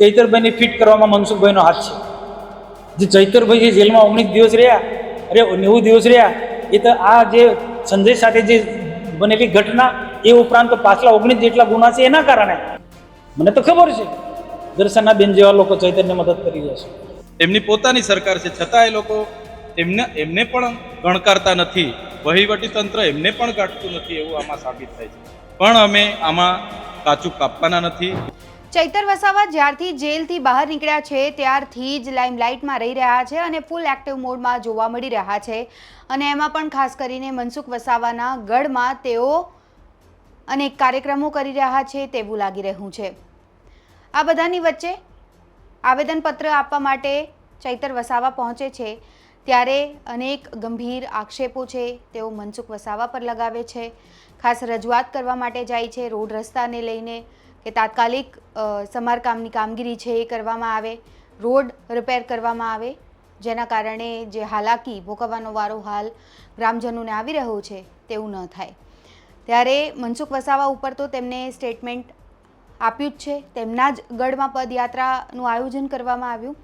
ચૈતરભાઈને fit કરવામાં મનસુખભાઈનો હાથ છે। જે ચૈતરભાઈ જે જેલમાં 19 દિવસ રહ્યા, અરે 90 દિવસ રહ્યા, એ તો આ જે સંજય સાથે જે બનેલી ઘટના એ ઉપરાંત પાછલા 19 જેટલા ગુના છે એના કારણે મને તો ખબર છે દર્શનાબેન જેવા લોકો ચૈતરને મદદ કરી રહ્યા છે। એમની પોતાની સરકાર છે, છતાં એ લોકો એમને પણ ગણકારતા નથી, વહીવટી તંત્ર એમને પણ ગાંઠતું નથી એવું આમાં સાબિત થાય છે। પણ અમે આમાં કાચું કાપવાના નથી। ચૈતર વસાવા જ્યારથી જેલથી બહાર નીકળ્યા છે ત્યારથી જ લાઇમલાઇટમાં રહી રહ્યા છે અને ફૂલ એક્ટિવ મોડમાં જોવા મળી રહ્યા છે। અને એમાં પણ ખાસ કરીને મનસુખ વસાવાના ગઢમાં તેઓ અનેક કાર્યક્રમો કરી રહ્યા છે તેવું લાગી રહ્યું છે। આ બધાની વચ્ચે આવેદનપત્ર આપવા માટે ચૈતર વસાવા પહોંચે છે ત્યારે અનેક ગંભીર આક્ષેપો છે તેઓ મનસુખ વસાવા પર લગાવે છે। ખાસ રજૂઆત કરવા માટે જાય છે રોડ રસ્તાને લઈને કે તાત્કાલિક સમારકામની કામગીરી છે એ કરવામાં આવે, રોડ રિપેર કરવામાં આવે, જેના કારણે જે હાલાકી ભોગવવાનો વારો હાલ ગ્રામજનોને આવી રહ્યો છે તેવું ન થાય। ત્યારે મનસુખ વસાવા ઉપર તો તેમને સ્ટેટમેન્ટ આપ્યું જ છે, તેમના જ ગઢમાં પદયાત્રાનું આયોજન કરવામાં આવ્યું।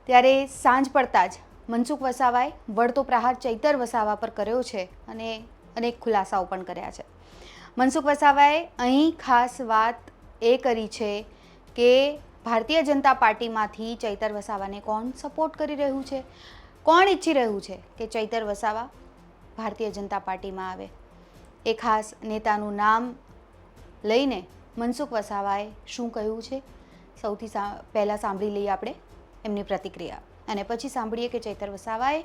ત્યારે સાંજ પડતા જ મનસુખ વસાવાએ વળતો પ્રહાર ચૈતર વસાવા પર કર્યો છે અને અનેક ખુલાસાઓ પણ કર્યા છે। મનસુખ વસાવાએ અહીં ખાસ વાત એ કરી છે કે ભારતીય જનતા પાર્ટીમાંથી ચૈતર વસાવાને કોણ સપોર્ટ કરી રહ્યું છે, કોણ ઈચ્છી રહ્યું છે કે ચૈતર વસાવા ભારતીય જનતા પાર્ટીમાં આવે। એ ખાસ નેતાનું નામ લઈને મનસુખ વસાવાએ શું કહ્યું છે સૌથી પહેલાં સાંભળી લઈએ આપણે એમની પ્રતિક્રિયા અને પછી સાંભળીએ કે ચૈતર વસાવાએ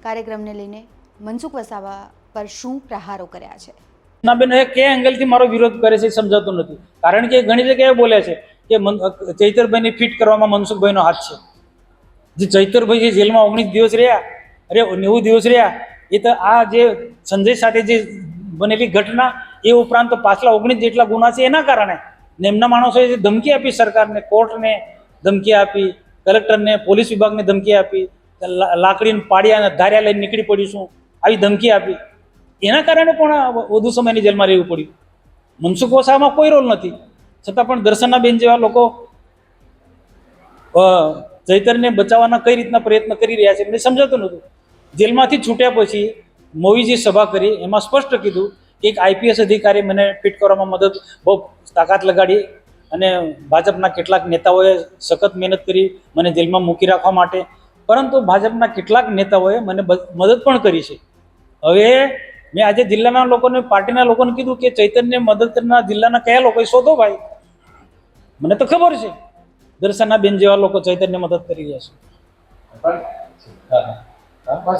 કાર્યક્રમને લઈને મનસુખ વસાવા પર શું પ્રહારો કર્યા છે। ના બેન, એ કે એંગલથી મારો વિરોધ કરે છે સમજાતું નથી, કારણ કે ઘણી જગ્યાએ બોલે છે કે ચૈતરભાઈને ફિટ કરવામાં મનસુખભાઈનો હાથ છે। જે ચૈતરભાઈ જે જેલમાં 19 દિવસ રહ્યા, અરે 90 દિવસ રહ્યા, એ તો આ જે સંજય સાથે જે બનેલી ઘટના એ ઉપરાંત પાછલા 19 જેટલા ગુના છે એના કારણે એમના માણસોએ જે ધમકી આપી, સરકારને, કોર્ટને ધમકી આપી, કલેક્ટરને, પોલીસ વિભાગને ધમકી આપી, લાકડીને પાડિયા ધાર્યા લઈને નીકળી પડીશું આવી ધમકી આપી, એના કારણે પણ વધુ સમયની જેલમાં રહેવું પડ્યું। મનસુખ વસાવામાં કોઈ રોલ નથી, છતાં પણ દર્શનાબેન જેવા લોકો ચૈતરને બચાવવાના કઈ રીતના પ્રયત્ન કરી રહ્યા છે એમને સમજાતું નહોતું। જેલમાંથી છૂટ્યા પછી મોવીજી સભા કરી, એમાં સ્પષ્ટ કીધું કે એક આઈપીએસ અધિકારી મને ફિટ કરવામાં મદદ બહુ તાકાત લગાડી અને ભાજપના કેટલાક નેતાઓએ સખત મહેનત કરી મને જેલમાં મૂકી રાખવા માટે, પરંતુ ભાજપના કેટલાક નેતાઓએ મને મદદ પણ કરી છે। હવે મેં આજે જિલ્લાના લોકોને, પાર્ટીના લોકોને કીધું કે ચૈતન્ય મદદ કરનાર જિલ્લાના કયા લોકો શોધો ભાઈ, મને તો ખબર છે દર્શનાબેન જેવા લોકો ચૈતન્ય મદદ કરી રહ્યા છે।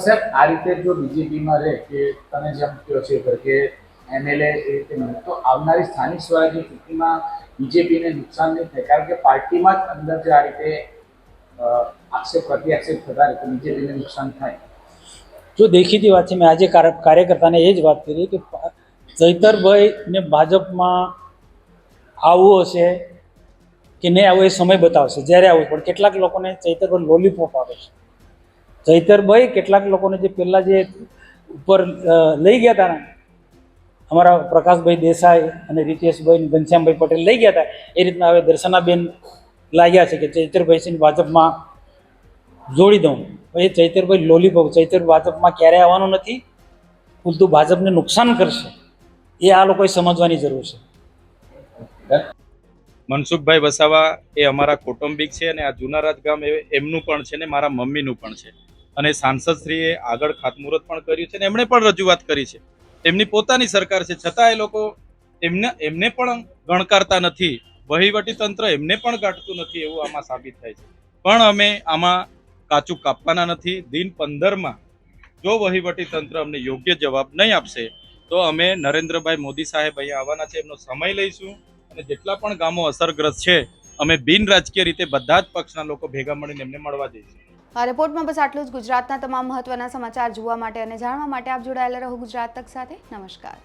સાહેબ, આ રીતે જો બીજેપીમાં રહે કે તમે જેમ કહો છો કે એમએલએ એ રીતે મળે તો આવનારી સ્થાનિક સ્વરાજ્ય ચૂંટણીમાં બીજેપીને નુકસાન નહીં થાય, કારણ કે પાર્ટીમાં જ અંદર જે આ રીતે આક્ષેપ થતા રીતે બીજેપીને નુકસાન થાય। જો દેખીતી વાત છે, મેં આજે કાર્યકર્તાને એ જ વાત કરી કે ચૈતરભાઈને ભાજપમાં આવવું હશે કે નહીં આવું એ સમય બતાવશે, જ્યારે આવવું પણ કેટલાક લોકોને ચૈતરભાઈ લોલીપોપ આવે છે। ચૈતરભાઈ કેટલાક લોકોને જે પહેલાં જે ઉપર લઈ ગયા હતા ને, અમારા પ્રકાશભાઈ દેસાઈ અને રીતેશભાઈ ઘનશ્યામભાઈ પટેલ લઈ ગયા હતા, એ રીતના હવે દર્શનાબેન લાગ્યા છે કે ચૈતરભાઈ ભાજપમાં જોડી દઉં। એ ચૈતરભાઈ લોલીપોપ, ચૈતર ભાજપમાં ક્યારેય આવવાનું નથી, ઉલટું ભાજપને નુકસાન કરશે, એ આ લોકોએ સમજવાની જરૂર છે। મનસુખભાઈ વસાવા એ અમારા કૌટુંબિક છે અને આ જુનારાજ ગામ એમનું પણ છે ને મારા મમ્મીનું પણ છે। અને સાંસદશ્રીએ આગળ ખાતમુહૂર્ત પણ કર્યું છે અને એમણે પણ રજૂઆત કરી છે। એમની પોતાની સરકાર છે, છતાં એ લોકો એમને પણ ગણકારતા નથી, વહીવટી તંત્ર એમને પણ ગાંઠતું નથી એવું આમાં સાબિત થાય છે। પણ અમે આમાં કાચું કાપવાના નથી। દિન 15માં જો વહીવટી તંત્ર અમને યોગ્ય જવાબ નહીં આપશે તો અમે નરેન્દ્રભાઈ મોદી સાહેબ અહીંયા આવવાના છે, એમનો સમય લઈશું અને જેટલા પણ ગામો અસરગ્રસ્ત છે અમે બિન રાજકીય રીતે બધા જ પક્ષના લોકો ભેગા મળીને એમને મળવા જઈશું। આ રિપોર્ટમાં બસ આટલું જ। ગુજરાતના તમામ મહત્વના સમાચાર જોવા માટે અને જાણવા માટે આપ જોડાયેલા રહો ગુજરાત તક સાથે। નમસ્કાર।